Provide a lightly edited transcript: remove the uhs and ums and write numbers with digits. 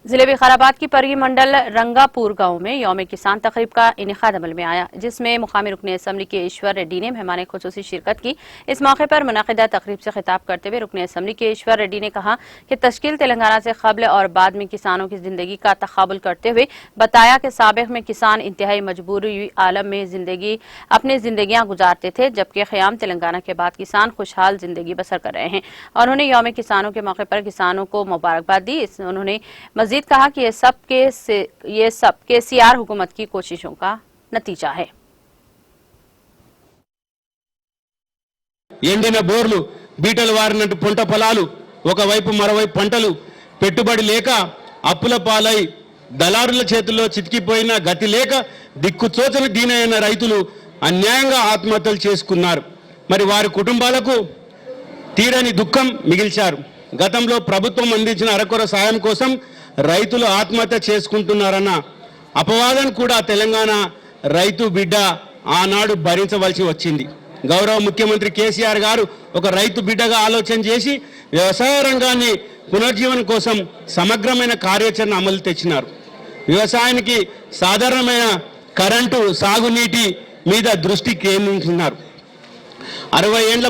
जिले विकाराबाद की परगी मंडल रंगापुर गांव में यौम किसान तकरीब का इनेकाद अमल में आया, जिसमें मुकामी रुकन असम्बली के ईश्वर रेड्डी ने मेहमान खुसूसी शिरकत की। इस मौके पर मुनाकिदा तकरीब से खिताब करते हुए रुकन असम्बली के ईश्वर रेड्डी ने कहा कि तश्कील तेलंगाना से कबल और बाद में किसानों की जिंदगी का तकाबुल करते हुए बताया कि साबिक में किसान इंतहाई मजबूरी आलम में अपनी जिंदगियां गुजारते थे, जबकि क़याम तेलंगाना के बाद किसान खुशहाल जिंदगी बसर कर रहे हैं। और उन्होंने यौम किसानों के मौके पर किसानों को मुबारकबाद दी। उन्होंने मजीद कहा कि ये सब केसीआर हुकूमत की कोशिशों का नतीजा है। ఎండిన బోర్లు బీటలు వారినట్టు పంట పొలాలు ఒకవైపు మరోవైపు పంటలు పెట్టుబడి లేక అప్పుల పాలై దళారుల చేతుల్లో చితికిపోయిన గతి లేక దిక్కుచోచని దీనైన రైతులు అన్యాయంగా ఆత్మహత్యలు చేసుకున్నారు। మరి వారి కుటుంబాలకు తీరని దుఃఖం మిగిల్చారు। గతంలో ప్రభుత్వం అందించిన అరకొర సాయం కోసం రైతులు ఆత్మహత్య చేసుకుంటున్నారన్న అపవాదం కూడా తెలంగాణ రైతు బిడ్డ ఆనాడు భరించవలసి వచ్చింది। గౌరవ ముఖ్యమంత్రి కేసీఆర్ గారు ఒక రైతు బిడ్డగా ఆలోచన చేసి వ్యవసాయ రంగాన్ని పునర్జీవనం కోసం సమగ్రమైన కార్యాచరణ అమలు తెచ్చినారు। వ్యవసాయానికి సాధారణమైన కరెంటు సాగునీటి మీద దృష్టి కేంద్రీకరించారు। 60 ఏళ్ల